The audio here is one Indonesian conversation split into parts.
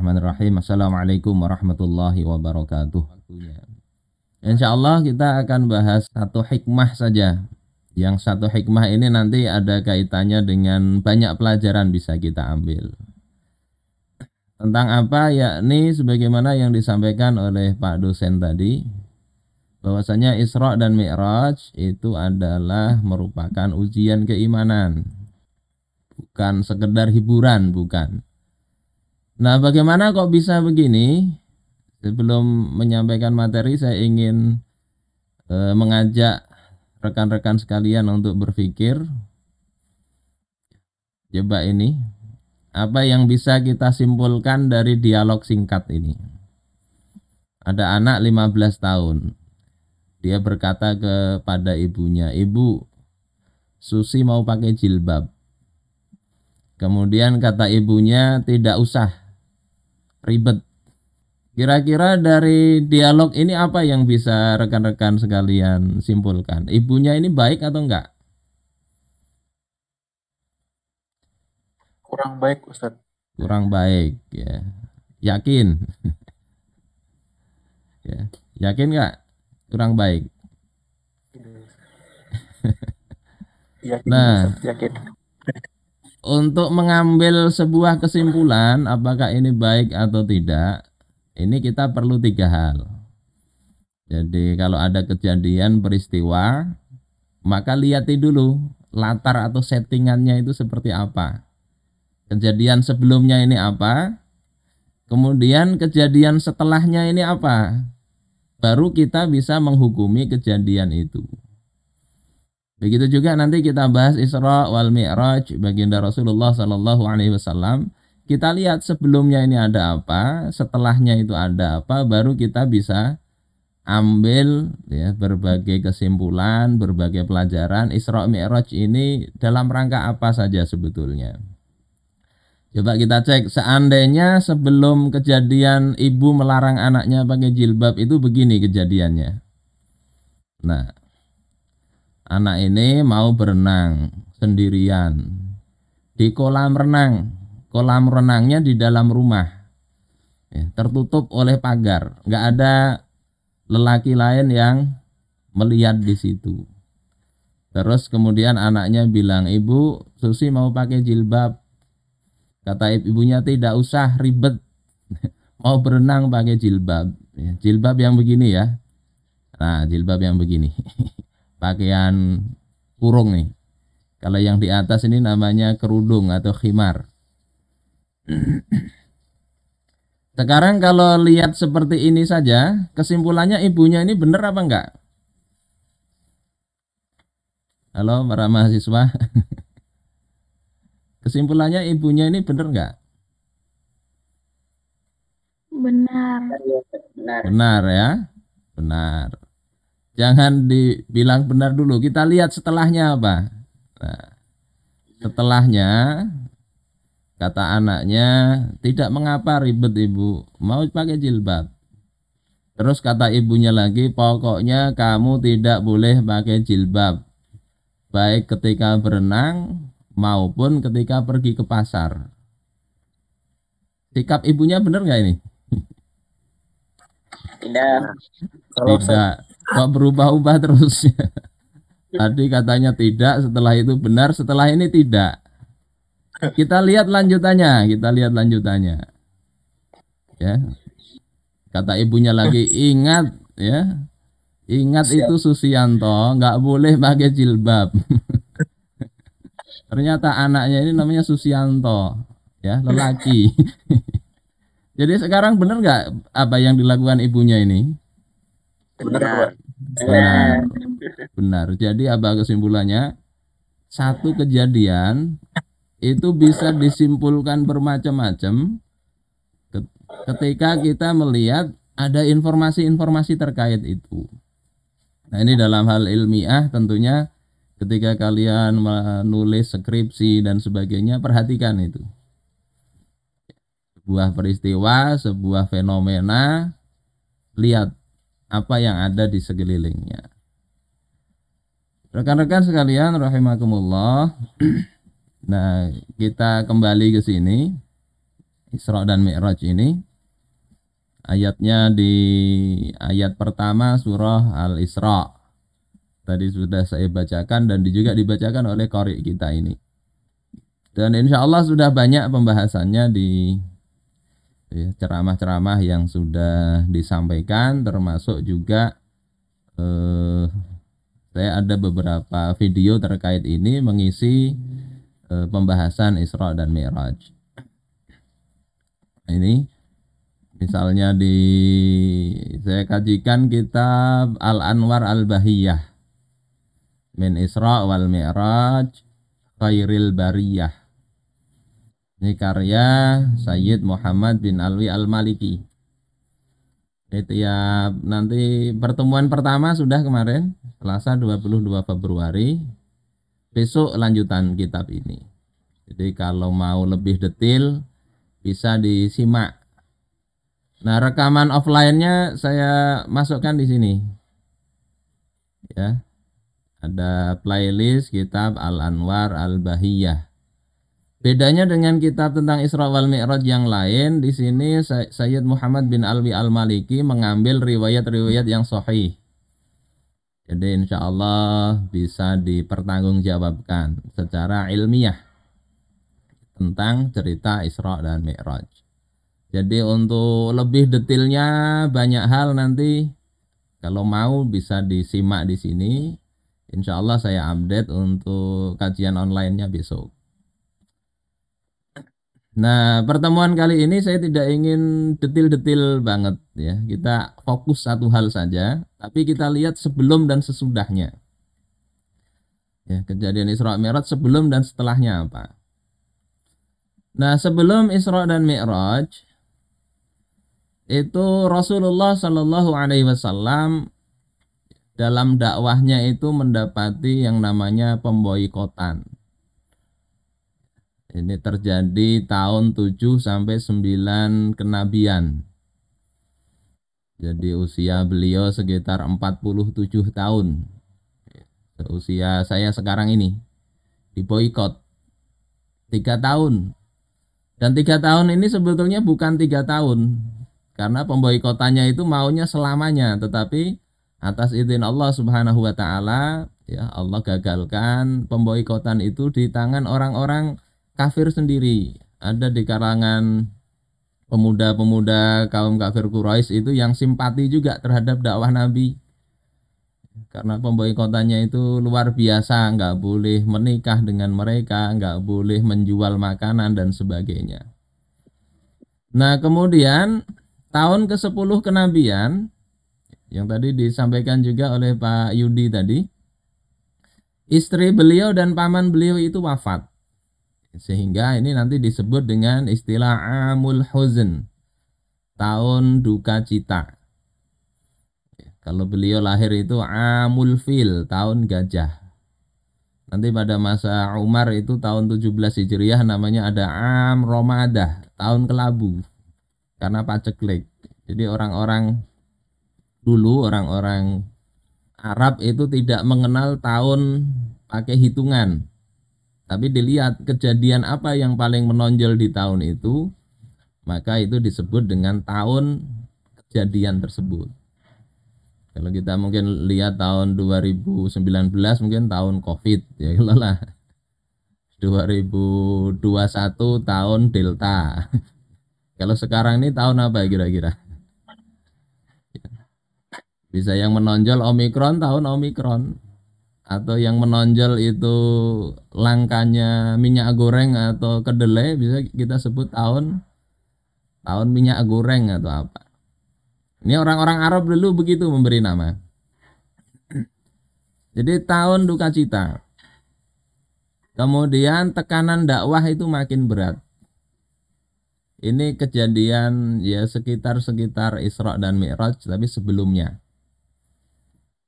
Bismillahirrahmanirrahim. Assalamualaikum warahmatullahi wabarakatuh. Insyaallah kita akan bahas satu hikmah saja. Yang satu hikmah ini nanti ada kaitannya dengan banyak pelajaran bisa kita ambil. Tentang apa? Yakni sebagaimana yang disampaikan oleh Pak dosen tadi, bahwasanya Isra dan Mi'raj itu adalah merupakan ujian keimanan. Bukan sekedar hiburan, bukan. Nah, bagaimana kok bisa begini? Sebelum menyampaikan materi, saya ingin mengajak rekan-rekan sekalian untuk berpikir. Coba ini, apa yang bisa kita simpulkan dari dialog singkat ini? Ada anak 15 tahun. Dia berkata kepada ibunya, "Ibu, Susi mau pakai jilbab." Kemudian kata ibunya, "Tidak usah, ribet." Kira-kira dari dialog ini apa yang bisa rekan-rekan sekalian simpulkan? Ibunya ini baik atau enggak? Kurang baik, Ustadz. Kurang baik, ya. Yakin? Ya. Yakin enggak? Kurang baik. Yakin, Nah, Ustadz, yakin. untuk mengambil sebuah kesimpulan apakah ini baik atau tidak, ini kita perlu tiga hal. Jadi kalau ada kejadian peristiwa, maka lihat dulu latar atau settingannya itu seperti apa. Kejadian sebelumnya ini apa, kemudian kejadian setelahnya ini apa. Baru kita bisa menghukumi kejadian itu. Begitu juga nanti kita bahas Isra wal Mi'raj baginda Rasulullah Sallallahu Alaihi Wasallam. Kita lihat sebelumnya ini ada apa, setelahnya itu ada apa, baru kita bisa ambil ya berbagai kesimpulan, berbagai pelajaran Isra Mi'raj ini dalam rangka apa saja sebetulnya. Coba kita cek, seandainya sebelum kejadian ibu melarang anaknya pakai jilbab itu begini kejadiannya. Nah, anak ini mau berenang sendirian di kolam renang. Kolam renangnya di dalam rumah, ya, tertutup oleh pagar. Nggak ada lelaki lain yang melihat di situ. Terus kemudian anaknya bilang, "Ibu, Susi mau pakai jilbab." Kata ibunya, "Tidak usah, ribet. Mau berenang pakai jilbab." Ya, jilbab yang begini ya. Nah, jilbab yang begini. Pakaian kurung nih. Kalau yang di atas ini namanya kerudung atau khimar. Sekarang kalau lihat seperti ini saja, kesimpulannya ibunya ini benar apa enggak? Halo para mahasiswa. Kesimpulannya ibunya ini benar enggak? Benar. Benar. Benar ya? Benar. Jangan dibilang benar dulu. Kita lihat setelahnya apa. Nah, setelahnya kata anaknya, "Tidak mengapa ribet ibu, mau pakai jilbab." Terus kata ibunya lagi, "Pokoknya kamu tidak boleh pakai jilbab, baik ketika berenang maupun ketika pergi ke pasar." Sikap ibunya benar nggak ini? Tidak. Kalau Tidak. Kok berubah-ubah terus? Tadi katanya tidak, setelah itu benar, setelah ini tidak. Kita lihat lanjutannya, kita lihat lanjutannya. Ya, kata ibunya lagi, "Ingat ya, ingat siap. itu Susianto, nggak boleh pakai jilbab." Ternyata anaknya ini namanya Susianto, ya, lelaki. Jadi sekarang benar nggak apa yang dilakukan ibunya ini? Benar. Benar, benar. Jadi apa kesimpulannya? Satu kejadian itu bisa disimpulkan bermacam-macam ketika kita melihat ada informasi-informasi terkait itu. Nah, ini dalam hal ilmiah tentunya ketika kalian menulis skripsi dan sebagainya, perhatikan itu. Sebuah peristiwa, sebuah fenomena, lihat apa yang ada di sekelilingnya. Rekan-rekan sekalian rahimakumullah. Nah, kita kembali ke sini. Isra dan Mi'raj ini. Ayatnya di ayat pertama surah Al-Isra. Tadi sudah saya bacakan dan juga dibacakan oleh qari kita ini. Dan insya Allah sudah banyak pembahasannya di ceramah-ceramah yang sudah disampaikan, termasuk juga saya ada beberapa video terkait ini mengisi pembahasan Isra dan Mi'raj. Ini misalnya saya kajikan kitab Al-Anwar Al-Bahiyah min Isra wal Mi'raj Khairil Bariyah. Ini karya Sayyid Muhammad bin Alwi Al-Maliki. Tiap nanti pertemuan pertama sudah kemarin, Selasa 22 Februari. Besok lanjutan kitab ini. Jadi kalau mau lebih detail bisa disimak. Nah, rekaman offline-nya saya masukkan di sini. Ya. Ada playlist kitab Al-Anwar Al-Bahiyah. Bedanya dengan kitab tentang Isra wal Mi'raj yang lain, di sini Sayyid Muhammad bin Alwi Al-Maliki mengambil riwayat-riwayat yang sahih. Jadi insya Allah bisa dipertanggungjawabkan secara ilmiah tentang cerita Isra dan Mi'raj. Jadi untuk lebih detailnya banyak hal nanti kalau mau bisa disimak di sini. Insya Allah saya update untuk kajian online-nya besok. Nah, pertemuan kali ini saya tidak ingin detail-detail banget ya. Kita fokus satu hal saja, tapi kita lihat sebelum dan sesudahnya. Ya, kejadian Isra Mi'raj sebelum dan setelahnya apa? Nah, sebelum Isra dan Mi'raj itu Rasulullah Shallallahu Alaihi Wasallam dalam dakwahnya itu mendapati yang namanya pemboikotan. Ini terjadi tahun 7 sampai 9 kenabian. Jadi usia beliau sekitar 47 tahun. Usia saya sekarang ini diboikot 3 tahun. Dan 3 tahun ini sebetulnya bukan 3 tahun. Karena pemboikotannya itu maunya selamanya, tetapi atas izin Allah Subhanahu wa taala ya Allah gagalkan pemboikotan itu di tangan orang-orang kafir sendiri. Ada di kalangan pemuda-pemuda kaum kafir Quraisy itu yang simpati juga terhadap dakwah Nabi. Karena pemboikotannya itu luar biasa, nggak boleh menikah dengan mereka, nggak boleh menjual makanan dan sebagainya. Nah, kemudian tahun ke-10 kenabian yang tadi disampaikan juga oleh Pak Yudi tadi, istri beliau dan paman beliau itu wafat. Sehingga ini nanti disebut dengan istilah Amul Huzn, tahun duka cita. Kalau beliau lahir itu Amul Fil, tahun gajah. Nanti pada masa Umar itu tahun 17 Hijriah namanya ada Am Romadah, tahun kelabu. Karena paceklik. Jadi orang-orang dulu, orang-orang Arab itu tidak mengenal tahun pakai hitungan. Tapi dilihat kejadian apa yang paling menonjol di tahun itu, maka itu disebut dengan tahun kejadian tersebut. Kalau kita mungkin lihat tahun 2019 mungkin tahun Covid ya kalau lah. 2021 tahun Delta. Kalau sekarang ini tahun apa kira-kira? Bisa yang menonjol Omikron, tahun Omikron. Atau yang menonjol itu langkanya minyak goreng atau kedelai, bisa kita sebut tahun minyak goreng atau apa. Ini orang-orang Arab dulu begitu memberi nama. Jadi tahun duka cita. Kemudian tekanan dakwah itu makin berat. Ini kejadian ya sekitar Isra dan Mi'raj, tapi sebelumnya.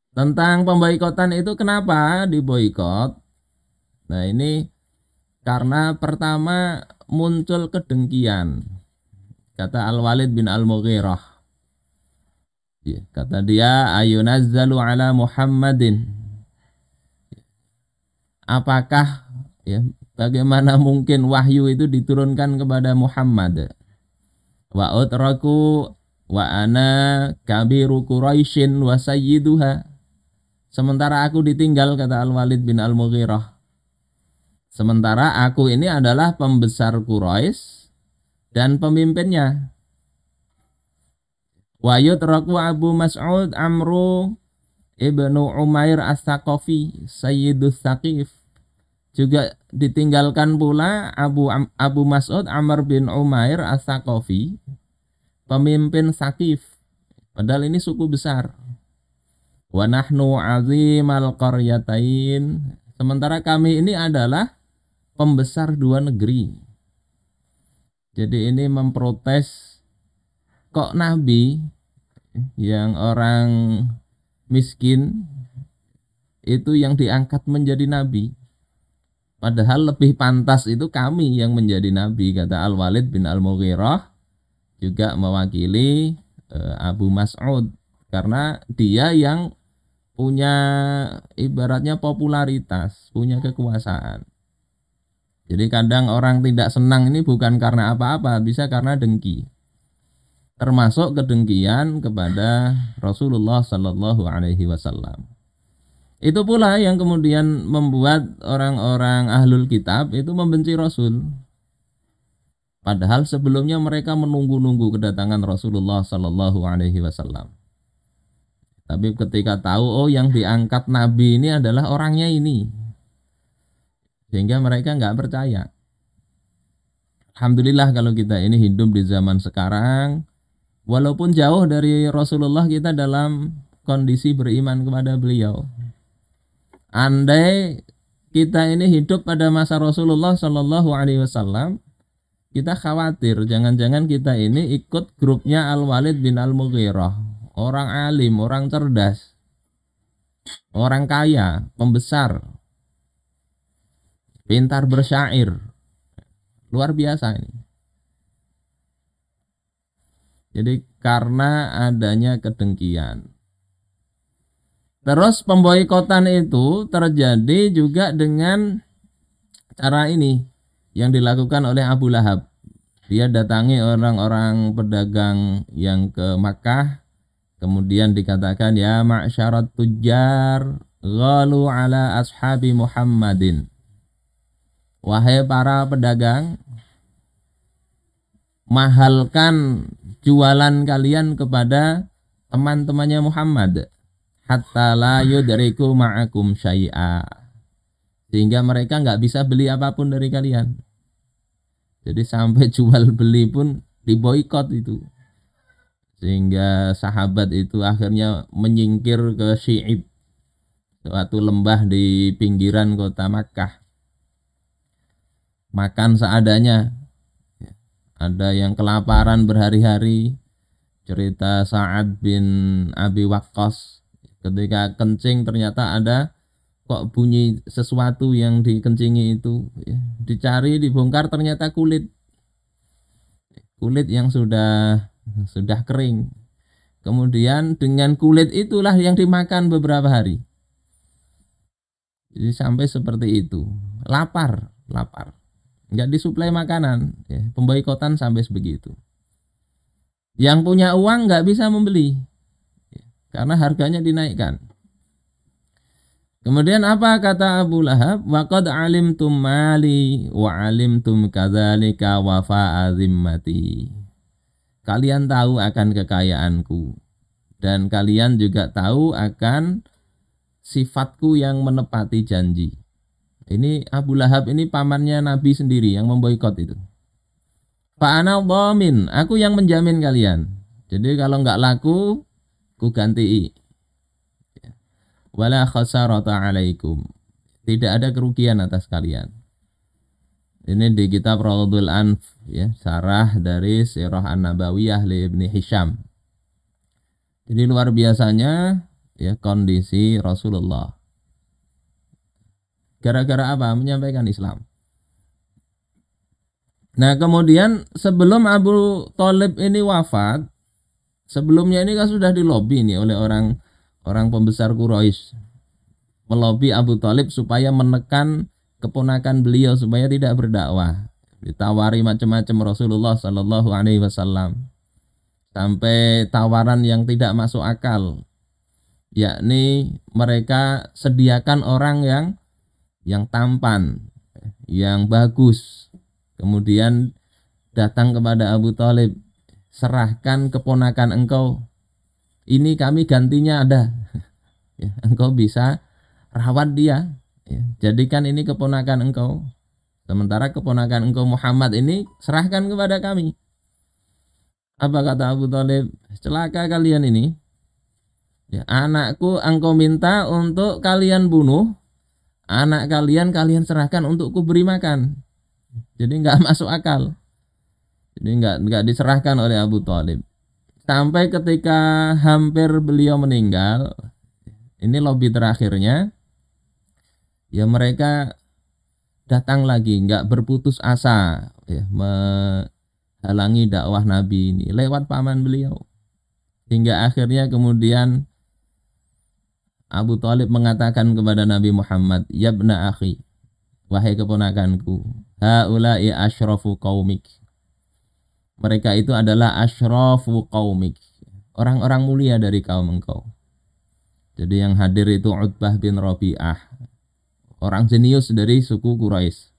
Tentang pemboikotan itu kenapa diboikot? Nah ini karena pertama muncul kedengkian. Kata Al-Walid bin Al-Mughirah. Ya, kata dia, ayunazzalu ala Muhammadin. Apakah ya bagaimana mungkin wahyu itu diturunkan kepada Muhammad? Wa utraku wa ana kabiru Quraisyin wa sayyiduha. Sementara aku ditinggal, kata Al-Walid bin Al-Mughirah. Sementara aku ini adalah pembesar Quraisy dan pemimpinnya. Wa yutraku Abu Mas'ud Amru ibnu Umair As-Saqafi Sayyidus Saqif. Juga ditinggalkan pula Abu Mas'ud Amr bin Umair As-Saqafi, pemimpin Saqif. Padahal ini suku besar. Wa nahnu azimal qaryatain. Sementara kami ini adalah pembesar dua negeri. Jadi ini memprotes, kok Nabi yang orang miskin itu yang diangkat menjadi Nabi. Padahal lebih pantas itu kami yang menjadi Nabi, kata Al-Walid bin Al-Mughirah, juga mewakili Abu Mas'ud. Karena dia yang punya ibaratnya popularitas, punya kekuasaan. Jadi kadang orang tidak senang ini bukan karena apa-apa, bisa karena dengki. Termasuk kedengkian kepada Rasulullah Sallallahu Alaihi Wasallam. Itu pula yang kemudian membuat orang-orang ahlul kitab itu membenci Rasul. Padahal sebelumnya mereka menunggu-nunggu kedatangan Rasulullah Sallallahu Alaihi Wasallam. Tapi ketika tahu, oh yang diangkat Nabi ini adalah orangnya ini, sehingga mereka nggak percaya. Alhamdulillah kalau kita ini hidup di zaman sekarang, walaupun jauh dari Rasulullah, kita dalam kondisi beriman kepada beliau. Andai kita ini hidup pada masa Rasulullah Sallallahu Alaihi Wasallam, kita khawatir jangan-jangan kita ini ikut grupnya Al-Walid bin Al-Mughirah, orang alim, orang cerdas, orang kaya, pembesar, pintar bersyair, luar biasa ini. Jadi karena adanya kedengkian. Terus pemboikotan itu terjadi juga dengan cara ini yang dilakukan oleh Abu Lahab. Dia datangi orang-orang pedagang yang ke Makkah, kemudian dikatakan, ya ma'syarat tujjar ghalu ala ashabi Muhammadin. Wahai para pedagang, mahalkan jualan kalian kepada teman-temannya Muhammad, hatta la yudriku ma'akum syai'a, sehingga mereka nggak bisa beli apapun dari kalian. Jadi sampai jual beli pun diboikot itu, sehingga sahabat itu akhirnya menyingkir ke Syi'ib, suatu lembah di pinggiran kota Makkah, makan seadanya. Ada yang kelaparan berhari-hari. Cerita Sa'ad bin Abi Waqqas, ketika kencing ternyata ada kok bunyi sesuatu yang dikencingi itu, dicari, dibongkar, ternyata kulit yang sudah kering. Kemudian dengan kulit itulah yang dimakan beberapa hari. Jadi sampai seperti itu, lapar, nggak disuplai makanan, pemboikotan sampai sebegitu. Yang punya uang nggak bisa membeli karena harganya dinaikkan. Kemudian apa kata Abu Lahab? Waqad alimtum mali wa alimtum kadzalika wafa'a zimmati. Kalian tahu akan kekayaanku dan kalian juga tahu akan sifatku yang menepati janji. Ini Abu Lahab ini pamannya Nabi sendiri yang memboikot itu. Fa'ana dhamin, aku yang menjamin kalian. Jadi kalau nggak laku, ku ganti. Wala khasarata alaikum, tidak ada kerugian atas kalian. Ini di kitab Raudhul Anf, ya, syarah dari Sirah An-Nabawiyah li Ibni Hisham. Jadi luar biasanya ya kondisi Rasulullah. Gara-gara apa? Menyampaikan Islam. Nah kemudian sebelum Abu Thalib ini wafat, sebelumnya ini kan sudah dilobi nih oleh orang pembesar Quraisy, melobi Abu Thalib supaya menekan keponakan beliau supaya tidak berdakwah. ditawari macam-macam Rasulullah Shallallahu Alaihi Wasallam, sampai tawaran yang tidak masuk akal, yakni mereka sediakan orang yang tampan, yang bagus, kemudian datang kepada Abu Thalib, serahkan keponakan engkau, ini kami gantinya ada, ya, engkau bisa rawat dia, ya, jadikan ini keponakan engkau, sementara keponakan engkau Muhammad ini serahkan kepada kami. Apa kata Abu Thalib? Celaka kalian ini, ya, anakku engkau minta untuk kalian bunuh, anak kalian serahkan untuk kuberi makan. Jadi nggak masuk akal. Jadi nggak diserahkan oleh Abu Thalib. Sampai ketika hampir beliau meninggal, ini lobby terakhirnya, ya mereka datang lagi, nggak berputus asa, ya, menghalangi dakwah Nabi ini lewat paman beliau. Hingga akhirnya kemudian Abu Thalib mengatakan kepada Nabi Muhammad, "Yabna akhi, wahai keponakanku, haula'i asyrafu qaumik." Mereka itu adalah asyrafu qaumik, orang-orang mulia dari kaum engkau. Jadi yang hadir itu Utbah bin Rabi'ah, orang jenius dari suku Quraisy.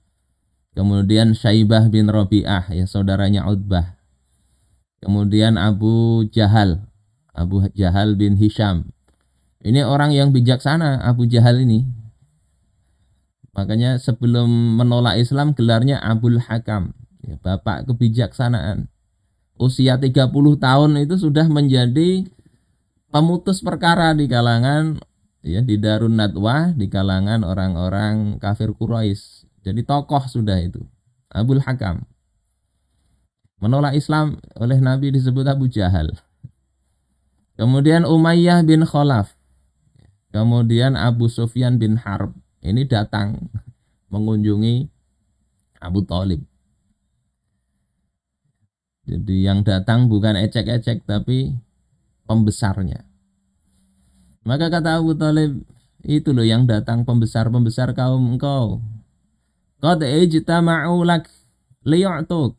Kemudian Syaibah bin Rabi'ah, ya saudaranya Utbah. Kemudian Abu Jahal bin Hisham. Ini orang yang bijaksana, Abu Jahal ini. Makanya sebelum menolak Islam gelarnya Abul Hakam, ya, bapak kebijaksanaan. Usia 30 tahun itu sudah menjadi pemutus perkara di kalangan, ya, di Darun Nadwah, di kalangan orang-orang kafir Quraisy. Jadi tokoh sudah itu, Abul Hakam. Menolak Islam oleh Nabi disebut Abu Jahal. Kemudian Umayyah bin Khalaf. Kemudian Abu Sufyan bin Harb. Ini datang mengunjungi Abu Thalib. Jadi yang datang bukan ecek-ecek tapi pembesarnya. Maka kata Abu Thalib, itu loh yang datang pembesar-pembesar kaum engkau. Qad ijtama'u lak liya'tuk.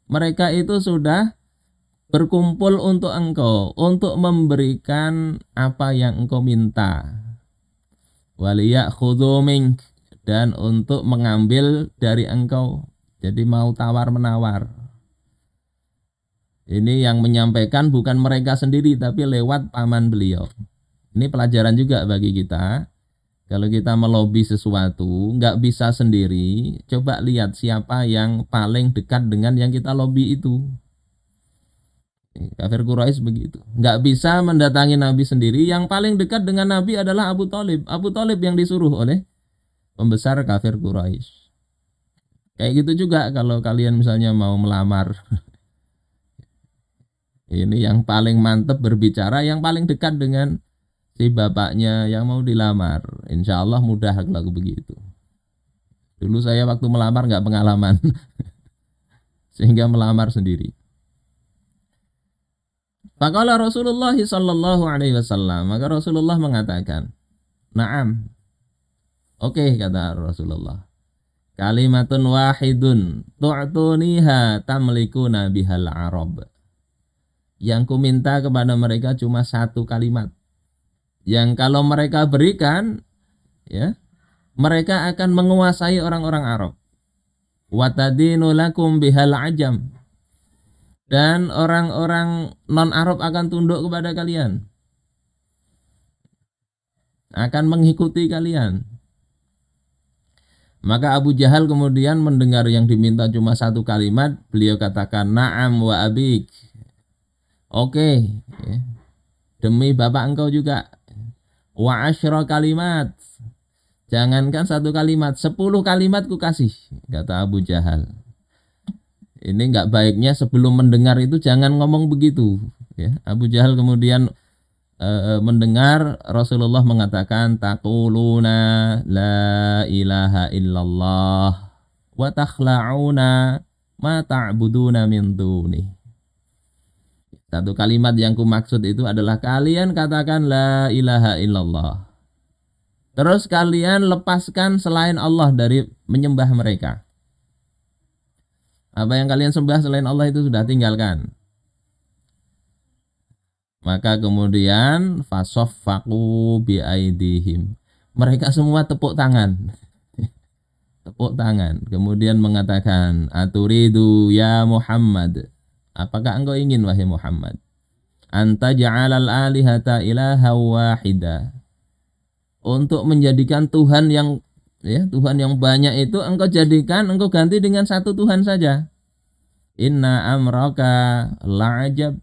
Mereka itu sudah berkumpul untuk engkau, untuk memberikan apa yang engkau minta. Waliyakhudhu mink, dan untuk mengambil dari engkau. Jadi mau tawar-menawar. Ini yang menyampaikan bukan mereka sendiri tapi lewat paman beliau. Ini pelajaran juga bagi kita. Kalau kita melobi sesuatu, nggak bisa sendiri, coba lihat siapa yang paling dekat dengan yang kita lobi itu. Kafir Quraisy begitu. Nggak bisa mendatangi Nabi sendiri, yang paling dekat dengan Nabi adalah Abu Thalib. Abu Thalib yang disuruh oleh pembesar kafir Quraisy. Kayak gitu juga kalau kalian misalnya mau melamar. Ini yang paling mantep berbicara, yang paling dekat dengan si bapaknya yang mau dilamar. Insya Allah mudah kalau begitu. Dulu saya waktu melamar nggak pengalaman, sehingga melamar sendiri. Faqala Rasulullah sallallahu alaihi wasallam, maka Rasulullah mengatakan, "Na'am." Oke, kata Rasulullah. Kalimatun wahidun tu'tuniha tamlikuna bihal arab. Yang ku minta kepada mereka cuma satu kalimat, yang kalau mereka berikan, ya, mereka akan menguasai orang-orang Arab. Watadinu lakum bihal ajam, dan orang-orang non-Arab akan tunduk kepada kalian, akan mengikuti kalian. Maka Abu Jahal kemudian mendengar yang diminta cuma satu kalimat, beliau katakan, "Na'am wa abik." Oke, ya. Demi bapak engkau juga. Wa asyra kalimat. Jangankan satu kalimat, 10 kalimat ku kasih, kata Abu Jahal. Ini enggak baiknya sebelum mendengar itu jangan ngomong begitu, ya. Abu Jahal kemudian mendengar Rasulullah mengatakan, taquluna la ilaha illallah wa takhla'una ma ta'buduna min duni. Satu kalimat yang kumaksud itu adalah kalian katakan la ilaha illallah. Terus kalian lepaskan selain Allah dari menyembah mereka. Apa yang kalian sembah selain Allah itu sudah tinggalkan. Maka kemudian fasaffaku biaidihim. Mereka semua tepuk tangan. Tepuk tangan. Kemudian mengatakan, "Aturidu ya Muhammad." Apakah engkau ingin wahai Muhammad? Anta ja'alal alihata ilaha wahida. Untuk menjadikan Tuhan yang Tuhan yang banyak itu engkau jadikan, engkau ganti dengan satu Tuhan saja. Inna amraka la'ajab.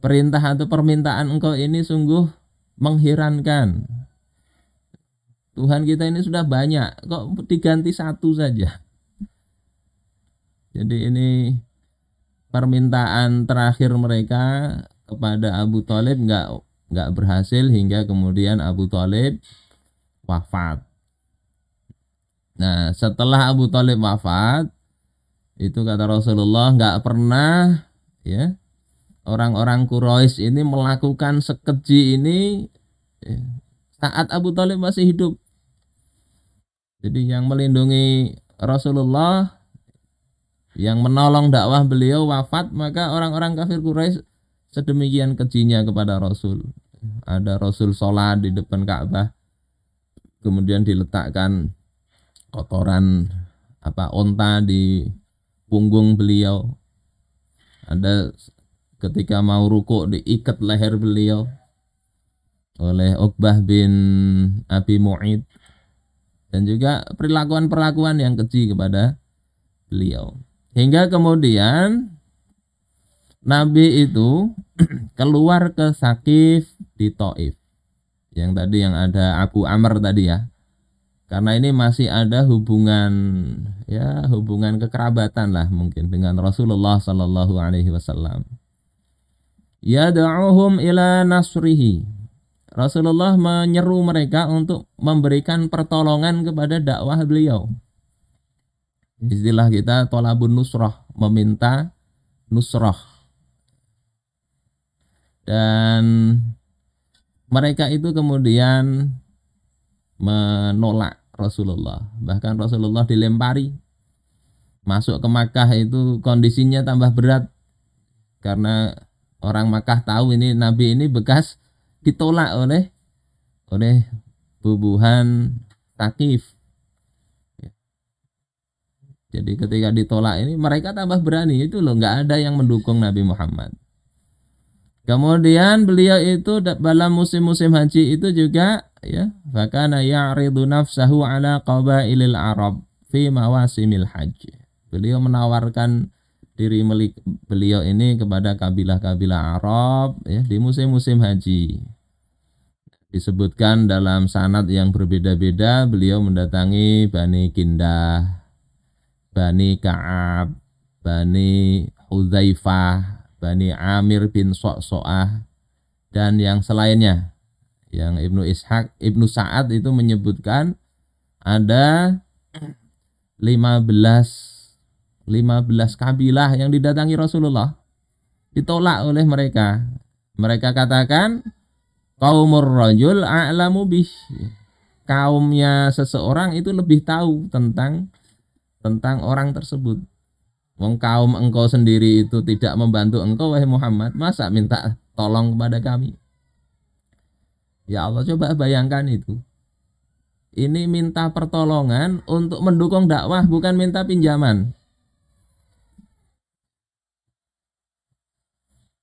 Perintah atau permintaan engkau ini sungguh mengherankan. Tuhan kita ini sudah banyak, kok diganti satu saja. Jadi ini permintaan terakhir mereka kepada Abu Thalib nggak berhasil hingga kemudian Abu Thalib wafat. Nah, setelah Abu Thalib wafat, itu kata Rasulullah nggak pernah orang-orang Quraisy ini melakukan sekeji ini saat Abu Thalib masih hidup. Jadi yang melindungi Rasulullah, yang menolong dakwah beliau wafat, maka orang-orang kafir Quraisy sedemikian kejinya kepada Rasul. Ada Rasul sholat di depan Ka'bah, kemudian diletakkan kotoran onta di punggung beliau. Ada ketika mau rukuk diikat leher beliau oleh Uqbah bin Abi Mu'id. Dan juga perlakuan-perlakuan yang keji kepada beliau. Hingga kemudian Nabi itu keluar ke Saqif di Taif. Yang tadi yang ada Abu Amr tadi ya. Karena ini masih ada hubungan kekerabatan lah mungkin dengan Rasulullah sallallahu alaihi wasallam. Yad'uhum ila nasrihi. Rasulullah menyeru mereka untuk memberikan pertolongan kepada dakwah beliau. Istilah kita tolabun nusrah, meminta nusrah. Dan mereka itu kemudian menolak Rasulullah. Bahkan Rasulullah dilempari. Masuk ke Makkah itu kondisinya tambah berat. Karena orang Makkah tahu ini Nabi ini bekas ditolak oleh bubuhan Thaqif. Jadi ketika ditolak ini mereka tambah berani, itu loh, nggak ada yang mendukung Nabi Muhammad. Kemudian beliau itu dalam musim-musim haji itu juga fakana ya'ridu nafsahu ala qabailil Arab fi mawasimil haji. Beliau menawarkan diri beliau ini kepada kabilah-kabilah Arab di musim-musim haji. Disebutkan dalam sanad yang berbeda-beda, beliau mendatangi Bani Kindah, Bani Ka'ab, Bani Hudzaifah, Bani Amir bin So'so'ah, dan yang selainnya. Yang Ibnu Sa'ad itu menyebutkan ada 15 kabilah yang didatangi Rasulullah, ditolak oleh mereka. Mereka katakan qaumur rajul a'lamu bih. Kaumnya seseorang itu lebih tahu tentang orang tersebut. Wong kaum engkau sendiri itu tidak membantu engkau wahai Muhammad, masa minta tolong kepada kami? Ya Allah, coba bayangkan itu. Ini minta pertolongan untuk mendukung dakwah, bukan minta pinjaman.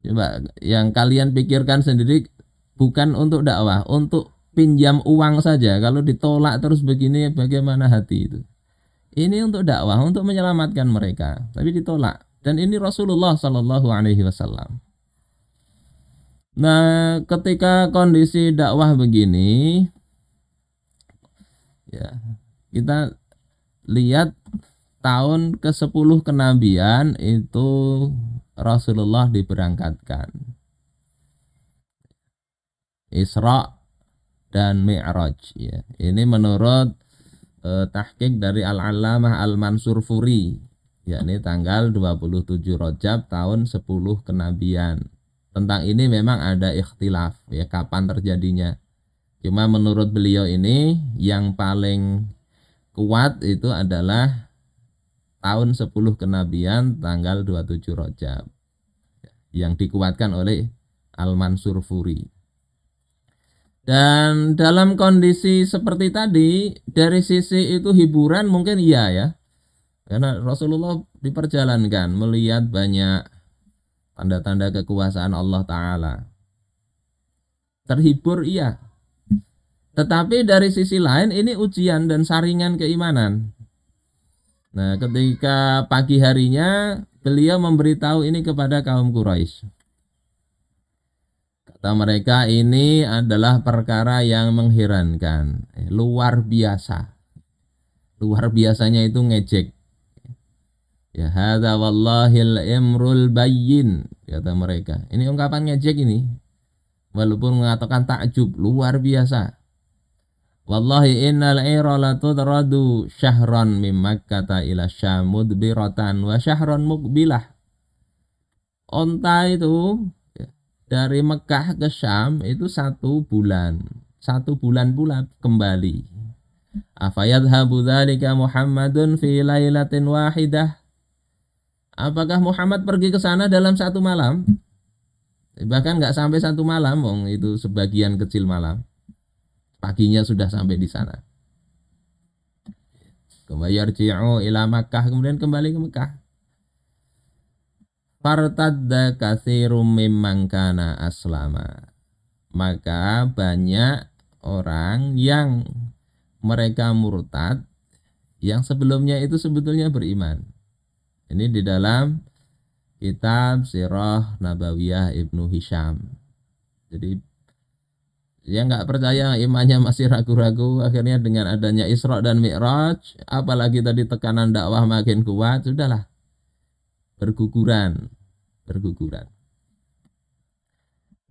Coba yang kalian pikirkan sendiri, bukan untuk dakwah, untuk pinjam uang saja. Kalau ditolak terus begini, bagaimana hati itu? Ini untuk dakwah, untuk menyelamatkan mereka, tapi ditolak. Dan ini Rasulullah Shallallahu Alaihi Wasallam. Nah, ketika kondisi dakwah begini, kita lihat tahun ke-10 kenabian itu Rasulullah diberangkatkan. Isra dan Mi'raj. Ini menurut tahqiq dari Al-Allamah Al-Mansur Furi, yakni tanggal 27 Rajab tahun 10 kenabian. Tentang ini memang ada ikhtilaf kapan terjadinya. Cuma menurut beliau ini yang paling kuat itu adalah tahun 10 kenabian tanggal 27 Rajab yang dikuatkan oleh Al-Mansur Furi. Dan dalam kondisi seperti tadi, dari sisi itu hiburan mungkin iya ya. Karena Rasulullah diperjalankan melihat banyak tanda-tanda kekuasaan Allah Ta'ala. Terhibur iya. Tetapi dari sisi lain ini ujian dan saringan keimanan. Nah, ketika pagi harinya beliau memberitahu ini kepada kaum Quraisy. Kata mereka, ini adalah perkara yang mengherankan, luar biasa. Luar biasanya itu ngejek. Ya hadza wallahil imrul bayyin, kata mereka. Ini ungkapan ngejek ini. Walaupun mengatakan takjub, luar biasa. Wallahi innal ira la tudradu syahran min Makkah ila Syam mudbiratan wa syahran muqbilah. Onta itu dari Mekah ke Syam itu 1 bulan. 1 bulan pula kembali. Afayadhabu dzalika Muhammadun fi lailatin wahidah. Apakah Muhammad pergi ke sana dalam 1 malam? Bahkan nggak sampai 1 malam, itu sebagian kecil malam. Paginya sudah sampai di sana. Yarji'u ila Makkah, kemudian kembali ke Mekah. Fartadda katsirum mimman kana aslama. Maka banyak orang yang mereka murtad yang sebelumnya itu sebetulnya beriman. Ini di dalam kitab Sirah Nabawiyah Ibnu Hisham. Jadi yang nggak percaya imannya masih ragu-ragu, akhirnya dengan adanya Isra dan Mi'raj, apalagi tadi tekanan dakwah makin kuat, sudahlah berguguran.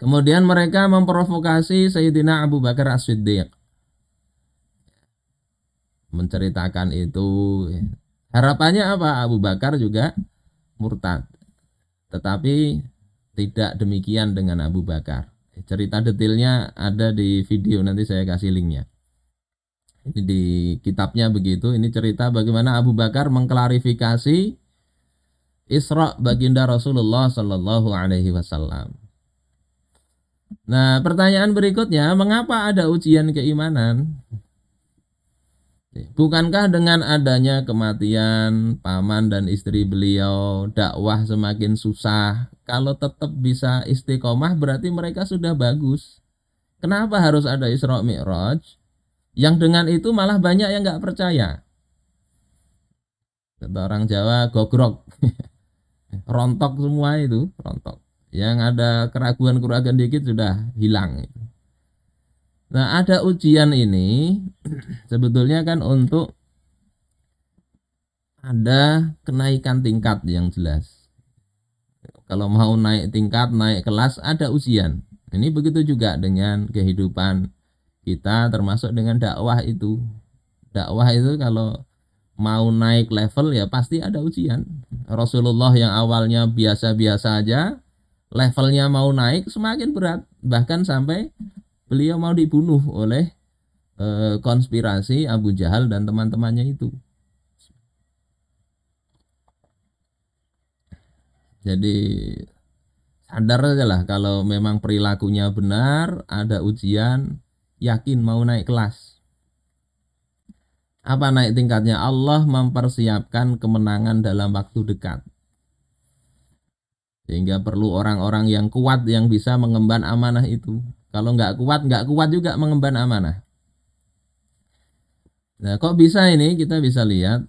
Kemudian mereka memprovokasi Sayyidina Abu Bakar As-Siddiq, menceritakan itu. Harapannya apa? Abu Bakar juga murtad. Tetapi tidak demikian dengan Abu Bakar. Cerita detailnya ada di video, nanti saya kasih linknya. Ini di kitabnya begitu. Ini cerita bagaimana Abu Bakar mengklarifikasi Isra baginda Rasulullah Sallallahu Alaihi Wasallam. Nah, pertanyaan berikutnya, mengapa ada ujian keimanan? Bukankah dengan adanya kematian paman dan istri beliau, dakwah semakin susah? Kalau tetap bisa istiqomah berarti mereka sudah bagus. Kenapa harus ada Isra Mi'raj? Yang dengan itu malah banyak yang nggak percaya. Kata orang Jawa, gogrok. Rontok semua itu, rontok. Yang ada keraguan-keraguan dikit sudah hilang. Nah, ada ujian ini sebetulnya kan untuk ada kenaikan tingkat yang jelas. Kalau mau naik tingkat, naik kelas, ada ujian. Ini begitu juga dengan kehidupan kita, termasuk dengan dakwah itu. Dakwah itu kalau mau naik level ya pasti ada ujian. Rasulullah yang awalnya biasa-biasa aja, levelnya mau naik semakin berat. Bahkan sampai beliau mau dibunuh oleh konspirasi Abu Jahal dan teman-temannya itu. Jadi sadar aja lah kalau memang perilakunya benar, ada ujian, yakin mau naik kelas. Apa naik tingkatnya? Allah mempersiapkan kemenangan dalam waktu dekat. Sehingga perlu orang-orang yang kuat yang bisa mengemban amanah itu. Kalau nggak kuat juga mengemban amanah. Nah, kok bisa ini? Kita bisa lihat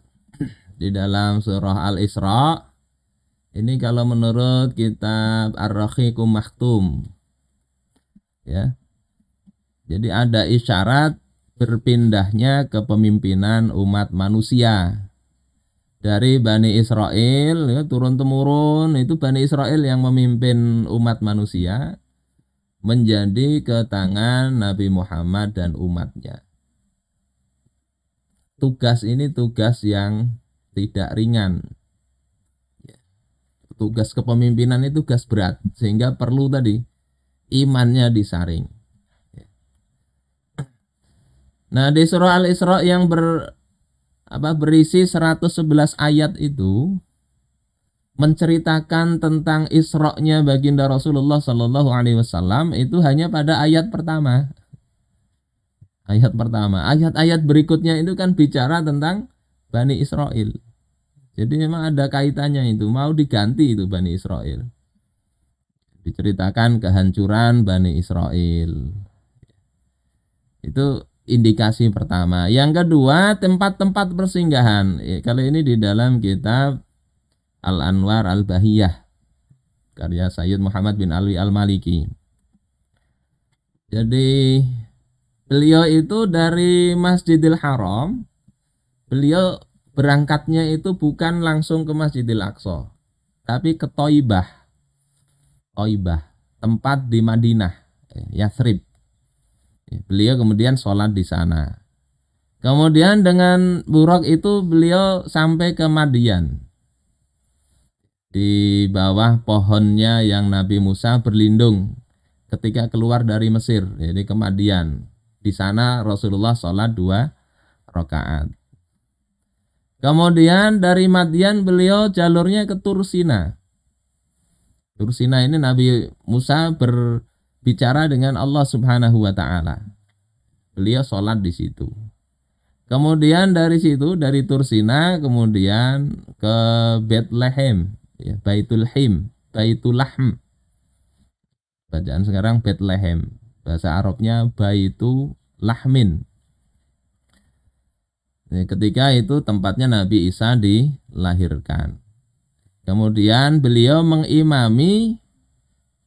di dalam surah Al-Isra. Ini kalau menurut kitab Ar-Rahiqum Maktum. Ya. Jadi ada isyarat berpindahnya kepemimpinan umat manusia dari Bani Israel, ya, turun-temurun itu Bani Israel yang memimpin umat manusia menjadi ke tangan Nabi Muhammad dan umatnya. Tugas ini tugas yang tidak ringan. Tugas kepemimpinan itu tugas berat, sehingga perlu tadi imannya disaring. Nah, di surah Al-Isra yang berisi 111 ayat itu menceritakan tentang Isra-nya baginda Rasulullah Sallallahu Alaihi Wasallam itu hanya pada ayat pertama. Ayat-ayat berikutnya itu kan bicara tentang Bani Israel. Jadi memang ada kaitannya itu, mau diganti itu Bani Israel. Diceritakan kehancuran Bani Israel. Itu indikasi pertama. Yang kedua, tempat-tempat persinggahan. Kali ini di dalam kitab Al-Anwar Al-Bahiyah karya Sayyid Muhammad bin Ali Al-Maliki. Jadi beliau itu dari Masjidil Haram, beliau berangkatnya itu bukan langsung ke Masjidil Aqsa, tapi ke Thaibah, tempat di Madinah, Yathrib. Beliau kemudian sholat di sana. Kemudian dengan Buraq itu beliau sampai ke Madian. Di bawah pohonnya yang Nabi Musa berlindung ketika keluar dari Mesir, jadi ke Madian. Di sana Rasulullah sholat 2 rakaat. Kemudian dari Madian beliau jalurnya ke Tursina. Tursina ini Nabi Musa berbicara dengan Allah Subhanahu wa Ta'ala. Beliau sholat di situ. Kemudian dari situ, dari Tursina, kemudian ke Bethlehem. Ya, Baitul Lahm. Bacaan sekarang Bethlehem. Bahasa Arabnya Baitu Lahmin. Ketika itu tempatnya Nabi Isa dilahirkan. Kemudian beliau mengimami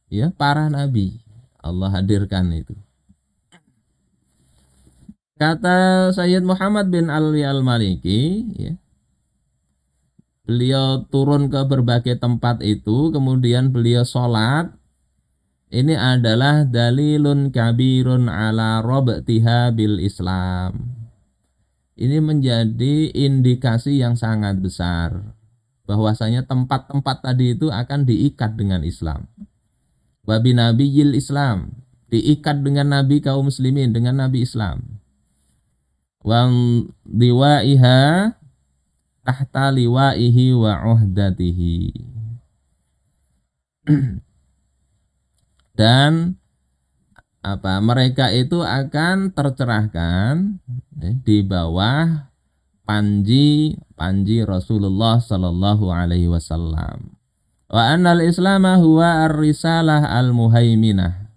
ya para nabi. Allah hadirkan itu. Kata Sayyid Muhammad bin Ali Al-Maliki, ya, beliau turun ke berbagai tempat itu, kemudian beliau sholat. Ini adalah dalilun kabirun ala robtiha bil Islam. Ini menjadi indikasi yang sangat besar bahwasanya tempat-tempat tadi itu akan diikat dengan Islam. Wa bi nabiyil Islam, diikat dengan nabi kaum muslimin, dengan nabi Islam. Wa liwaiha tahta liwaihi wa uhdatihi. Dan mereka itu akan tercerahkan di bawah panji Rasulullah sallallahu alaihi wasallam. Wa annal Islam huwa ar-risalah al-muhaiminah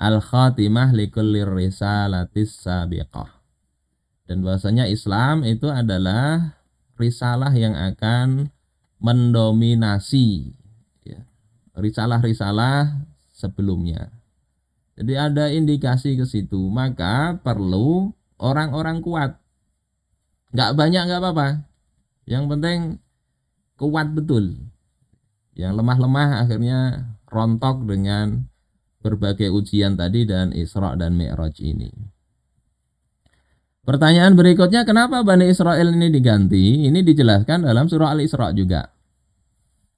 al-khatimah likulli risalatis sabiqah. Dan bahwasanya Islam itu adalah risalah yang akan mendominasi ya, risalah-risalah sebelumnya. Jadi ada indikasi ke situ, maka perlu orang-orang kuat. Nggak banyak nggak apa-apa. Yang penting kuat betul. Yang lemah-lemah akhirnya rontok dengan berbagai ujian tadi dan Isra dan Mi'raj ini. Pertanyaan berikutnya, kenapa Bani Israel ini diganti? Ini dijelaskan dalam surah Al-Isra juga.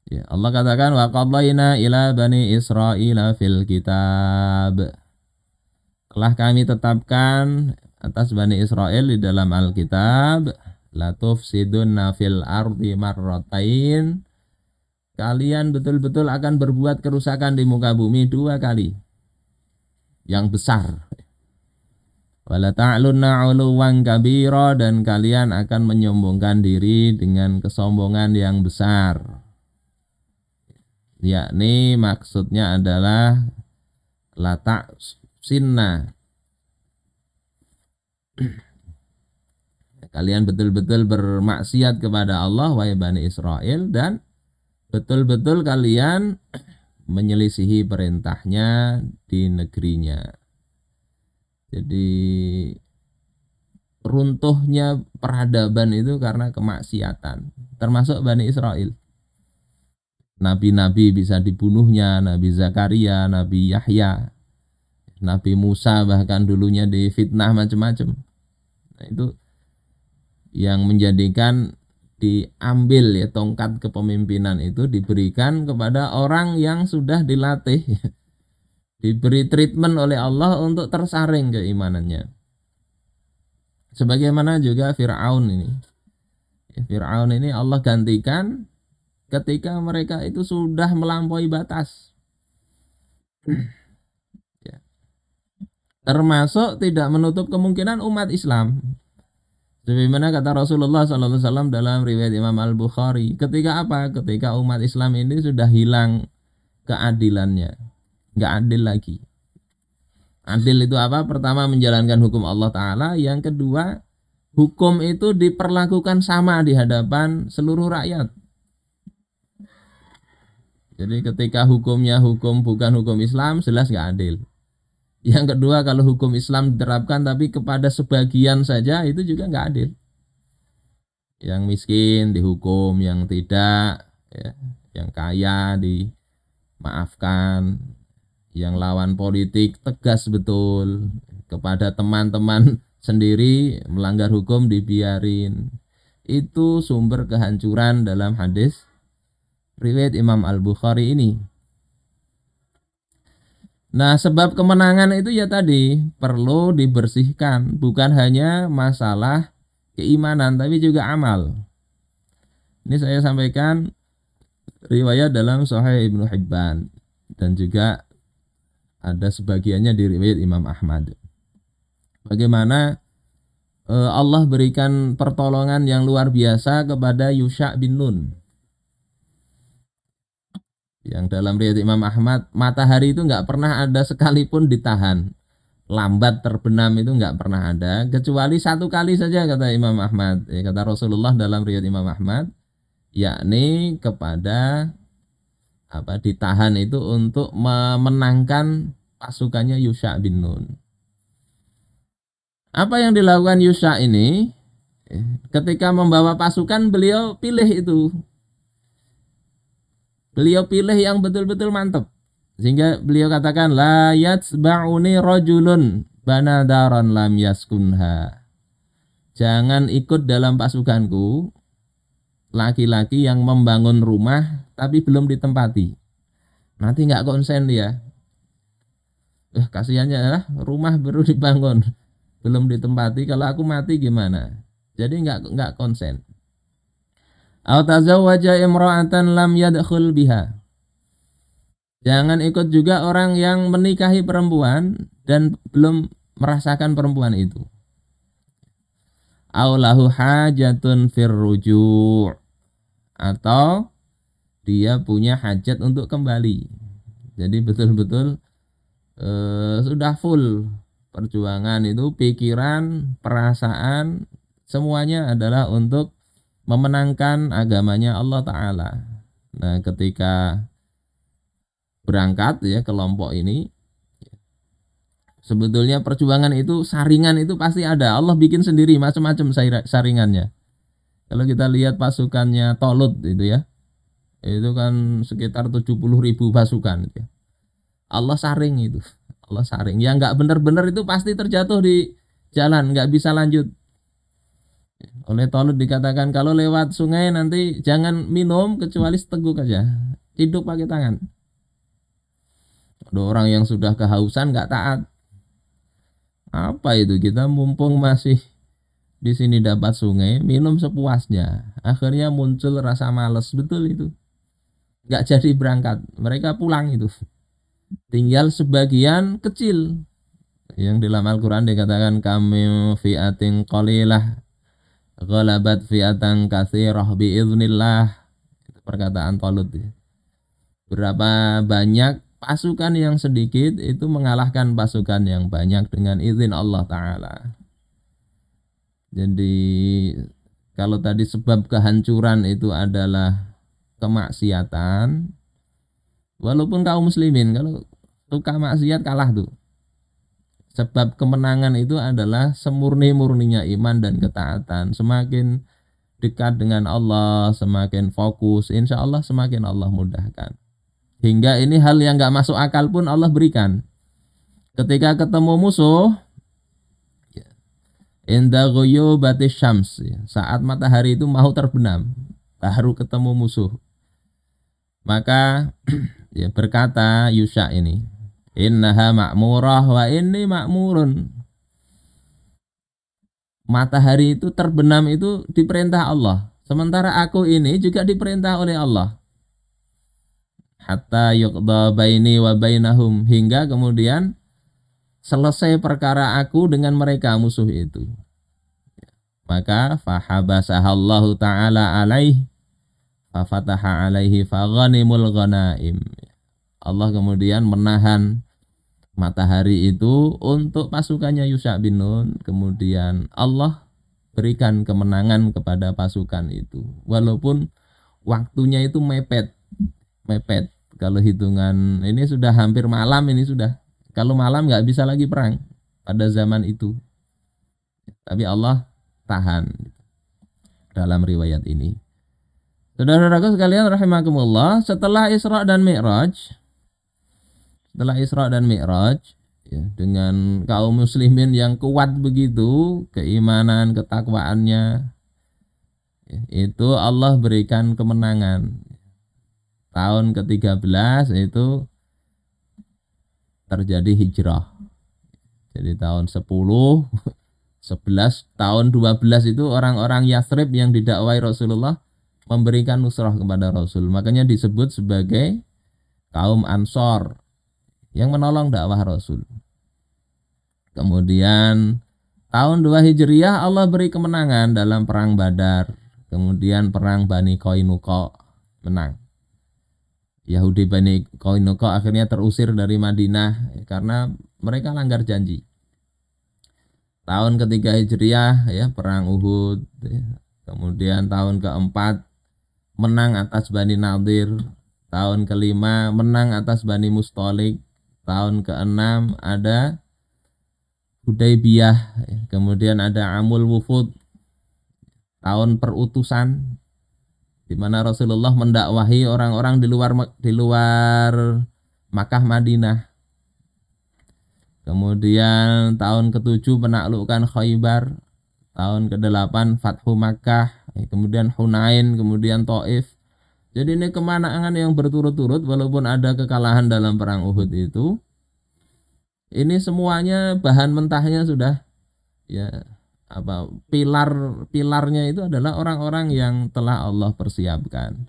Ya, Allah katakan wa qadayna ila bani Israila fil kitab. Telah kami tetapkan atas Bani Israel di dalam Alkitab, la tufsidunna fil ardi marratain. Kalian betul-betul akan berbuat kerusakan di muka bumi 2 kali. Yang besar. Wala ta'lunna 'uluwan kabira, dan kalian akan menyombongkan diri dengan kesombongan yang besar. Yakni maksudnya adalah la ta'sinna. Kalian betul-betul bermaksiat kepada Allah wahai Bani Israel, dan betul-betul kalian menyelisihi perintahnya di negerinya. Jadi runtuhnya peradaban itu karena kemaksiatan, termasuk Bani Israel. Nabi-nabi bisa dibunuhnya, Nabi Zakaria, Nabi Yahya, Nabi Musa bahkan dulunya difitnah macam-macam. Nah, itu yang menjadikan diambil ya tongkat kepemimpinan itu diberikan kepada orang yang sudah dilatih, diberi treatment oleh Allah untuk tersaring keimanannya. Sebagaimana juga Fir'aun ini. Fir'aun ini Allah gantikan ketika mereka itu sudah melampaui batas. Ya. Termasuk tidak menutup kemungkinan umat Islam. Sebagaimana kata Rasulullah SAW dalam riwayat Imam Al-Bukhari, ketika apa? Ketika umat Islam ini sudah hilang keadilannya, nggak adil lagi. Adil itu apa? Pertama, menjalankan hukum Allah Ta'ala. Yang kedua, hukum itu diperlakukan sama di hadapan seluruh rakyat. Jadi ketika hukumnya hukum bukan hukum Islam, jelas nggak adil. Yang kedua, kalau hukum Islam diterapkan tapi kepada sebagian saja, itu juga nggak adil. Yang miskin dihukum, yang tidak, ya, yang kaya dimaafkan, yang lawan politik tegas betul, kepada teman-teman sendiri melanggar hukum dibiarin. Itu sumber kehancuran dalam hadis riwayat Imam Al-Bukhari ini. Nah, sebab kemenangan itu ya tadi perlu dibersihkan, bukan hanya masalah keimanan tapi juga amal. Ini saya sampaikan riwayat dalam Sahih Ibnu Hibban dan juga ada sebagiannya di riwayat Imam Ahmad. Bagaimana Allah berikan pertolongan yang luar biasa kepada Yusha bin Nun. Yang dalam riwayat Imam Ahmad, matahari itu nggak pernah ada sekalipun ditahan. Lambat terbenam itu nggak pernah ada, kecuali satu kali saja kata Imam Ahmad. Kata Rasulullah dalam riwayat Imam Ahmad, yakni kepada ditahan itu untuk memenangkan pasukannya Yusha bin Nun. Apa yang dilakukan Yusha ini? Ketika membawa pasukan, beliau pilih itu. Beliau pilih yang betul-betul mantap. Sehingga beliau katakan, la yatsba'uni rajulun banadaran lam yaskunha. Jangan ikut dalam pasukanku laki-laki yang membangun rumah tapi belum ditempati. Nanti nggak konsen dia. Kasihannya lah, rumah baru dibangun, belum ditempati. Kalau aku mati gimana? Jadi nggak konsen. Au tazawwaja imra'atan lam yadkhul biha. Jangan ikut juga orang yang menikahi perempuan dan belum merasakan perempuan itu. Au lahu hajatun fir ruju', atau dia punya hajat untuk kembali. Jadi betul-betul sudah full perjuangan itu, pikiran, perasaan, semuanya adalah untuk memenangkan agamanya Allah Ta'ala. Nah, ketika berangkat ya kelompok ini, sebetulnya perjuangan itu, saringan itu pasti ada. Allah bikin sendiri macam-macam saringannya. Kalau kita lihat pasukannya Tolut itu ya, itu kan sekitar 70.000 pasukan ya. Allah saring itu. Allah saring. Yang nggak benar-benar itu pasti terjatuh di jalan, nggak bisa lanjut. Oleh Tolut dikatakan kalau lewat sungai nanti jangan minum kecuali seteguk aja, ciduk pakai tangan. Ada orang yang sudah kehausan nggak taat. Apa itu, kita mumpung masih di sini dapat sungai, minum sepuasnya. Akhirnya muncul rasa malas, betul itu. Nggak jadi berangkat, mereka pulang itu. Tinggal sebagian kecil yang dalam Al-Quran dikatakan kami fi'atin qalilah ghalabat fi'atan katsirah biiznillah. Itu perkataan Talut. Berapa banyak pasukan yang sedikit itu mengalahkan pasukan yang banyak dengan izin Allah Ta'ala. Jadi kalau tadi sebab kehancuran itu adalah kemaksiatan, walaupun kaum muslimin kalau suka maksiat kalah tuh. Sebab kemenangan itu adalah semurni-murninya iman dan ketaatan. Semakin dekat dengan Allah, semakin fokus, insya Allah semakin Allah mudahkan. Hingga ini hal yang gak masuk akal pun Allah berikan. Ketika ketemu musuh, inda ghuyubatis syams, saat matahari itu mau terbenam, baru ketemu musuh. Maka ya berkata Yusha ini, innaha ma'murah wa inni ma'murun. Matahari itu terbenam itu diperintah Allah. Sementara aku ini juga diperintah oleh Allah. Hatta yuqda baini wa bainahum, hingga kemudian selesai perkara aku dengan mereka musuh itu. Maka fahabasahallahu ta'ala alaih fafataha alaihi faghanimul ghanaim. Allah kemudian menahan matahari itu untuk pasukannya Yusha bin Nun. Kemudian Allah berikan kemenangan kepada pasukan itu. Walaupun waktunya itu mepet. Kalau hitungan ini sudah hampir malam ini sudah. Kalau malam nggak bisa lagi perang pada zaman itu. Tapi Allah tahan dalam riwayat ini. Saudara-saudaraku sekalian rahimakumullah, setelah Isra dan Mi'raj, ya, dengan kaum muslimin yang kuat begitu, keimanan, ketakwaannya, ya, itu Allah berikan kemenangan. Tahun ke-13 itu terjadi hijrah. Jadi tahun 10, 11, tahun 12 itu orang-orang Yathrib yang didakwai Rasulullah memberikan nusrah kepada Rasul. Makanya disebut sebagai kaum Ansor yang menolong dakwah Rasul. Kemudian tahun 2 Hijriah Allah beri kemenangan dalam perang Badar. Kemudian perang Bani Qainuqa menang. Yahudi Bani Qainuqa akhirnya terusir dari Madinah karena mereka langgar janji. Tahun ketiga Hijriah ya perang Uhud. Kemudian tahun keempat menang atas Bani Nadir. Tahun kelima menang atas Bani Mustalik. Tahun keenam ada Hudaybiyah. Kemudian ada Amul Wufud. Tahun perutusan di mana Rasulullah mendakwahi orang-orang di luar Makkah Madinah. Kemudian tahun ke-7 menaklukkan Khaybar, tahun ke-8 Fathu Makkah, kemudian Hunain, kemudian Taif. Jadi ini kemenangan yang berturut-turut walaupun ada kekalahan dalam perang Uhud itu. Ini semuanya bahan mentahnya sudah ya pilarnya itu adalah orang-orang yang telah Allah persiapkan.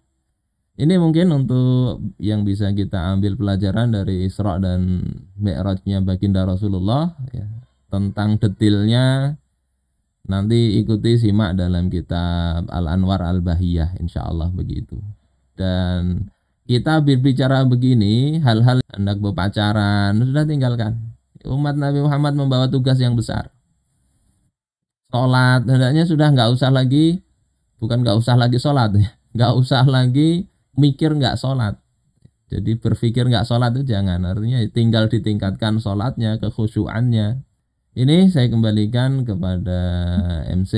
Ini mungkin untuk yang bisa kita ambil pelajaran dari Isra dan Mi'rajnya baginda Rasulullah ya. Tentang detailnya nanti ikuti simak dalam kitab Al-Anwar Al-Bahiyah, insyaallah begitu. Dan kita berbicara begini, hal-hal hendak berpacaran sudah tinggalkan. Umat Nabi Muhammad membawa tugas yang besar. Sholat hendaknya sudah nggak usah lagi sholat ya, nggak usah lagi mikir nggak sholat. Jadi berpikir nggak sholat itu jangan, artinya tinggal ditingkatkan sholatnya, kekhusyuannya. Ini saya kembalikan kepada MC.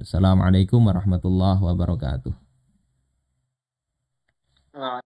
Assalamualaikum warahmatullahi wabarakatuh.